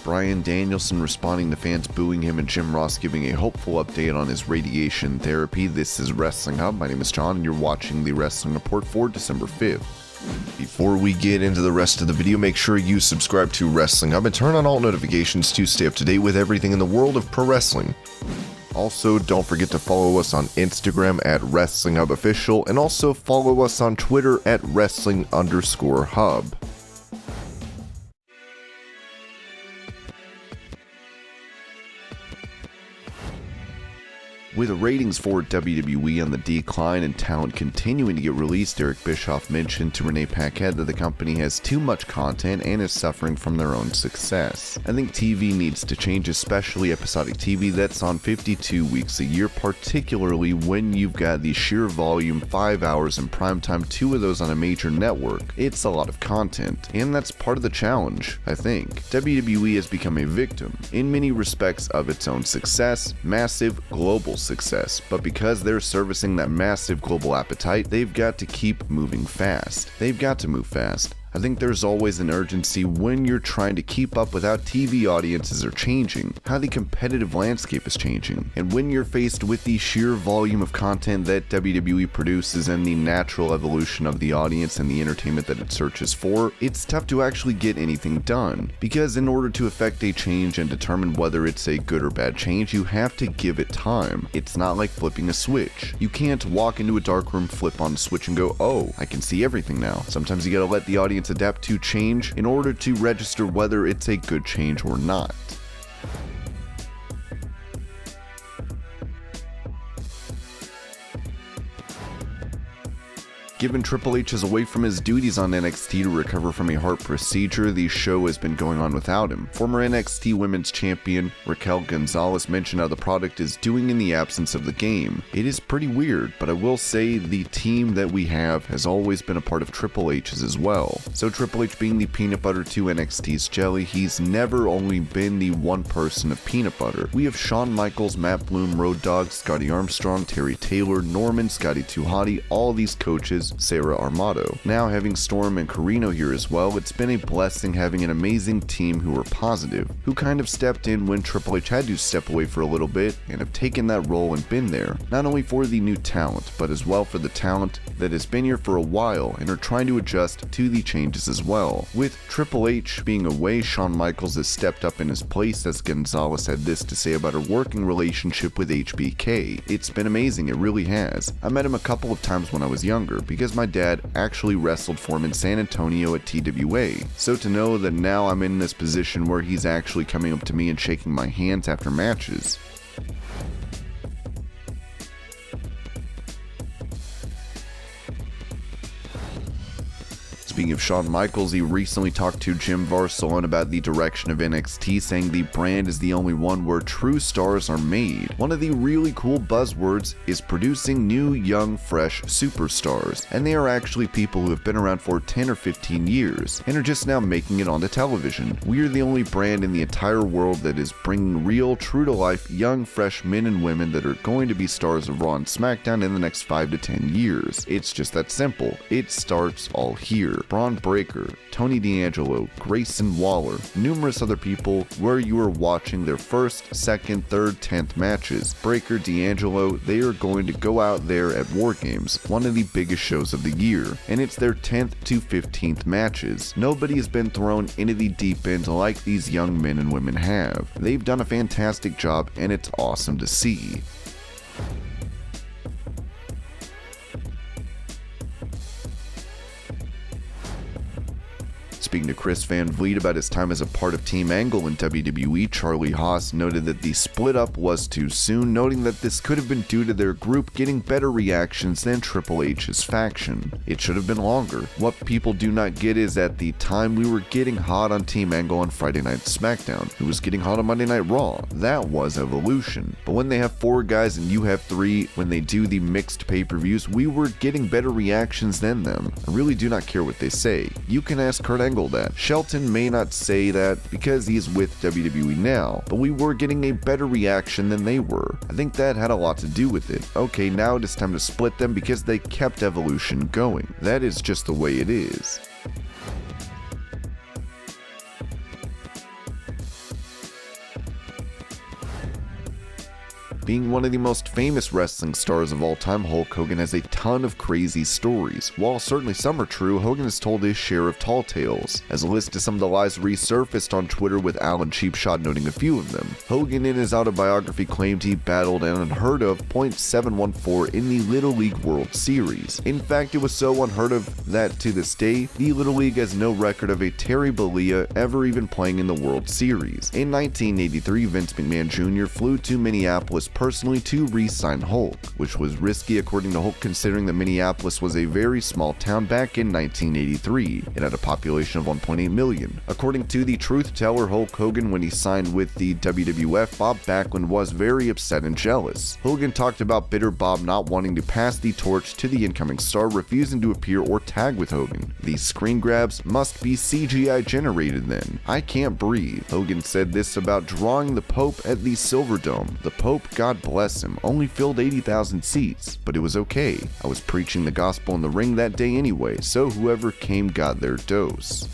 Bryan Danielson responding to fans booing him, and Jim Ross giving a hopeful update on his radiation therapy. This is Wrestling Hub. My name is John, and you're watching the Wrestling Report for December 5th. Before we get into the rest of the video, make sure you subscribe to Wrestling Hub and turn on all notifications to stay up to date with everything in the world of pro wrestling. Also, don't forget to follow us on Instagram at Wrestling Hub Official, and also follow us on Twitter at Wrestling_Hub. With ratings for WWE on the decline and talent continuing to get released, Eric Bischoff mentioned to Renee Paquette that the company has too much content and is suffering from their own success. I think TV needs to change, especially episodic TV that's on 52 weeks a year, particularly when you've got the sheer volume, 5 hours in primetime, 2 of those on a major network. It's a lot of content, and that's part of the challenge, I think. WWE has become a victim, in many respects, of its own success, massive global success, but because they're servicing that massive global appetite, they've got to keep moving fast. They've got to move fast. I think there's always an urgency when you're trying to keep up with how TV audiences are changing, how the competitive landscape is changing, and when you're faced with the sheer volume of content that WWE produces and the natural evolution of the audience and the entertainment that it searches for, it's tough to actually get anything done, because in order to effect a change and determine whether it's a good or bad change, you have to give it time. It's not like flipping a switch. You can't walk into a dark room, flip on a switch, and go, oh, I can see everything now. Sometimes you gotta let the audience adapt to change in order to register whether it's a good change or not. Given Triple H is away from his duties on NXT to recover from a heart procedure, the show has been going on without him. Former NXT Women's Champion Raquel Gonzalez mentioned how the product is doing in the absence of the game. It is pretty weird, but I will say the team that we have has always been a part of Triple H's as well. So Triple H being the peanut butter to NXT's jelly, he's never only been the one person of peanut butter. We have Shawn Michaels, Matt Bloom, Road Dogg, Scotty Armstrong, Terry Taylor, Norman, Scotty 2 Hotty, all these coaches, Sarah Armato. Now having Storm and Carino here as well, it's been a blessing having an amazing team who are positive, who kind of stepped in when Triple H had to step away for a little bit and have taken that role and been there, not only for the new talent, but as well for the talent that has been here for a while and are trying to adjust to the changes as well. With Triple H being away, Shawn Michaels has stepped up in his place, as Gonzalez had this to say about her working relationship with HBK. It's been amazing, it really has. I met him a couple of times when I was younger, because my dad actually wrestled for him in San Antonio at TWA. So to know that now I'm in this position where he's actually coming up to me and shaking my hands after matches. Speaking of Shawn Michaels, he recently talked to Jim Varsalone about the direction of NXT, saying the brand is the only one where true stars are made. One of the really cool buzzwords is producing new, young, fresh superstars, and they are actually people who have been around for 10 or 15 years and are just now making it onto television. We are the only brand in the entire world that is bringing real, true-to-life, young, fresh men and women that are going to be stars of Raw and SmackDown in the next 5 to 10 years. It's just that simple. It starts all here. Braun Breaker, Tony D'Angelo, Grayson Waller, numerous other people where you are watching their first, second, third, 10th matches. Breaker, D'Angelo, they are going to go out there at War Games, one of the biggest shows of the year, and it's their 10th to 15th matches. Nobody has been thrown into the deep end like these young men and women have. They've done a fantastic job, and it's awesome to see. Speaking to Chris Van Vliet about his time as a part of Team Angle in WWE, Charlie Haas noted that the split up was too soon, noting that this could have been due to their group getting better reactions than Triple H's faction. It should have been longer. What people do not get is at the time we were getting hot on Team Angle on Friday Night SmackDown, who was getting hot on Monday Night Raw. That was evolution. But when they have 4 guys and you have 3, when they do the mixed pay-per-views, we were getting better reactions than them. I really do not care what they say. You can ask Kurt Angle that. Shelton may not say that because he's with WWE now, but we were getting a better reaction than they were. I think that had a lot to do with it. Okay, now it is time to split them because they kept Evolution going. That is just the way it is. Being one of the most famous wrestling stars of all time, Hulk Hogan has a ton of crazy stories. While certainly some are true, Hogan has told his share of tall tales. As a list of some of the lies resurfaced on Twitter, with Alan Cheapshot noting a few of them. Hogan in his autobiography claimed he battled an unheard of .714 in the Little League World Series. In fact, it was so unheard of that to this day, the Little League has no record of a Terry Bollea ever even playing in the World Series. In 1983, Vince McMahon Jr. flew to Minneapolis personally to re-sign Hulk, which was risky according to Hulk, considering that Minneapolis was a very small town back in 1983. It had a population of 1.8 million. According to the truth teller Hulk Hogan, when he signed with the WWF, Bob Backlund was very upset and jealous. Hogan talked about bitter Bob not wanting to pass the torch to the incoming star, refusing to appear or tag with Hogan. These screen grabs must be CGI generated then. I can't breathe. Hogan said this about drawing the Pope at the Silverdome. The Pope, God bless him, only filled 80,000 seats, but it was okay. I was preaching the gospel in the ring that day anyway, so whoever came got their dose.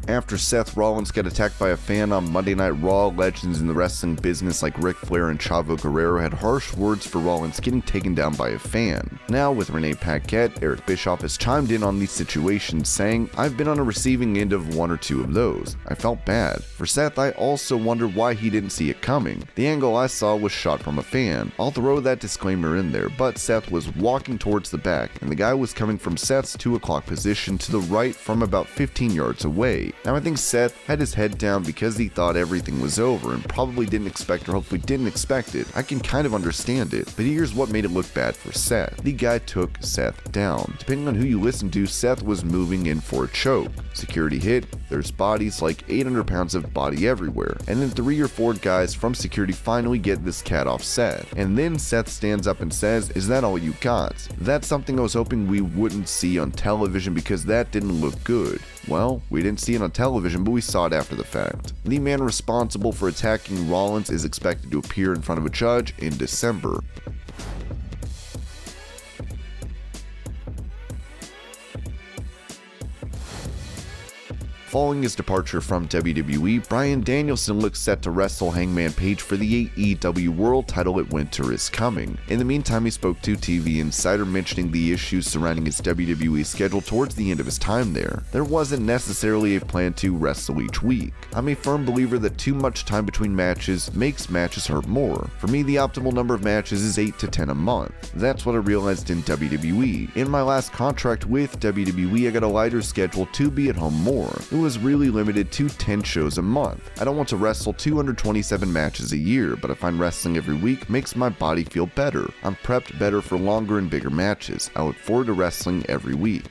After Seth Rollins got attacked by a fan on Monday Night Raw, legends in the wrestling business like Ric Flair and Chavo Guerrero had harsh words for Rollins getting taken down by a fan. Now, with Renee Paquette, Eric Bischoff has chimed in on these situations, saying, "I've been on a receiving end of one or two of those. I felt bad. For Seth, I also wonder why he didn't see it coming. The angle I saw was shot from a fan. I'll throw that disclaimer in there, but Seth was walking towards the back, and the guy was coming from Seth's 2 o'clock position to the right from about 15 yards away. Now, I think Seth had his head down because he thought everything was over and probably didn't expect, or hopefully didn't expect it. I can kind of understand it, but here's what made it look bad for Seth. The guy took Seth down. Depending on who you listen to, Seth was moving in for a choke. Security hit, there's bodies, like 800 pounds of body everywhere, and then 3 or 4 guys from security finally get this cat off Seth. And then Seth stands up and says, "Is that all you got?" That's something I was hoping we wouldn't see on television because that didn't look good. Well, we didn't see it on television, but we saw it after the fact. The man responsible for attacking Rollins is expected to appear in front of a judge in December. Following his departure from WWE, Bryan Danielson looks set to wrestle Hangman Page for the AEW World title at Winter is Coming. In the meantime, he spoke to TV Insider, mentioning the issues surrounding his WWE schedule towards the end of his time there. There wasn't necessarily a plan to wrestle each week. I'm a firm believer that too much time between matches makes matches hurt more. For me, the optimal number of matches is 8 to 10 a month. That's what I realized in WWE. In my last contract with WWE, I got a lighter schedule to be at home more. It was really limited to 10 shows a month. I don't want to wrestle 227 matches a year, but I find wrestling every week makes my body feel better. I'm prepped better for longer and bigger matches. I look forward to wrestling every week.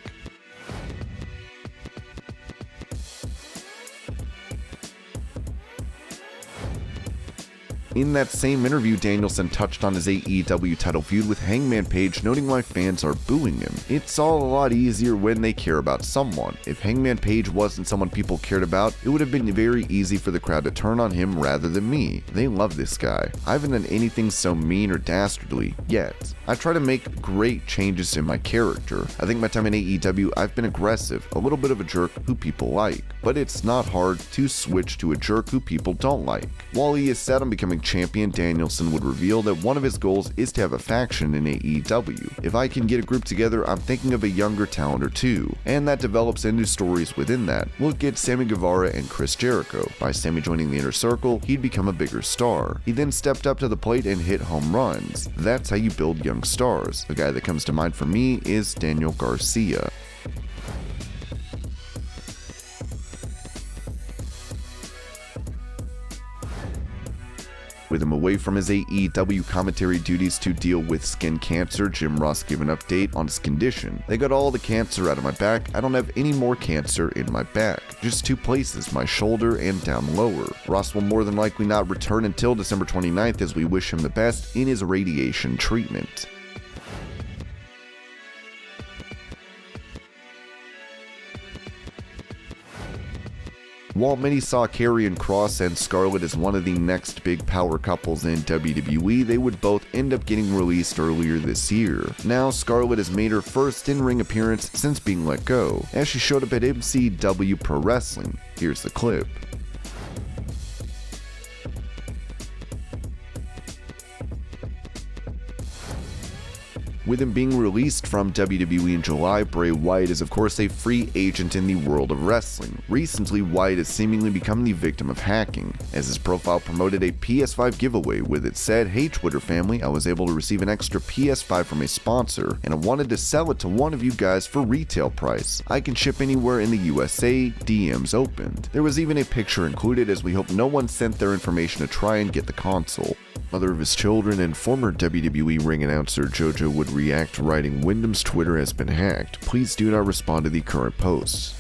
In that same interview, Danielson touched on his AEW title feud with Hangman Page, noting why fans are booing him. It's all a lot easier when they care about someone. If Hangman Page wasn't someone people cared about, it would have been very easy for the crowd to turn on him rather than me. They love this guy. I haven't done anything so mean or dastardly yet. I try to make great changes in my character. I think my time in AEW, I've been aggressive, a little bit of a jerk who people like, but it's not hard to switch to a jerk who people don't like. While he is set on becoming champion, Danielson would reveal that one of his goals is to have a faction in AEW. If I can get a group together, I'm thinking of a younger talent or two, and that develops into stories within that. Look at Sammy Guevara and Chris Jericho. By Sammy joining the Inner Circle, he'd become a bigger star. He then stepped up to the plate and hit home runs. That's how you build young stars. The guy that comes to mind for me is Daniel Garcia. With him away from his AEW commentary duties to deal with skin cancer, Jim Ross gave an update on his condition. "They got all the cancer out of my back. I don't have any more cancer in my back. Just 2 places, my shoulder and down lower." Ross will more than likely not return until December 29th as we wish him the best in his radiation treatment. While many saw Karrion Kross and Scarlett as one of the next big power couples in WWE, they would both end up getting released earlier this year. Now, Scarlett has made her first in-ring appearance since being let go, as she showed up at MCW Pro Wrestling. Here's the clip. With him being released from WWE in July, Bray Wyatt is of course a free agent in the world of wrestling. Recently, Wyatt has seemingly become the victim of hacking, as his profile promoted a PS5 giveaway with it said, "Hey Twitter family, I was able to receive an extra PS5 from a sponsor, and I wanted to sell it to one of you guys for retail price. I can ship anywhere in the USA, DMs opened." There was even a picture included, as we hope no one sent their information to try and get the console. Mother of his children and former WWE ring announcer Jojo would react, writing, "Wyndham's Twitter has been hacked. Please do not respond to the current posts."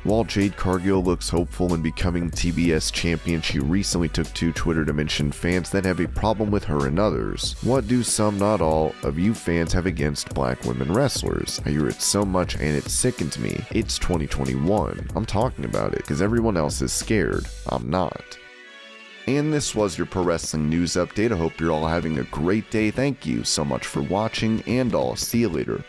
While Jade Cargill looks hopeful in becoming TBS champion, she recently took to Twitter to mention fans that have a problem with her and others. "What do some, not all, of you fans have against black women wrestlers? I hear it so much and it sickens me. It's 2021. I'm talking about it because everyone else is scared. I'm not." And this was your pro wrestling news update. I hope you're all having a great day. Thank you so much for watching, and I'll see you later.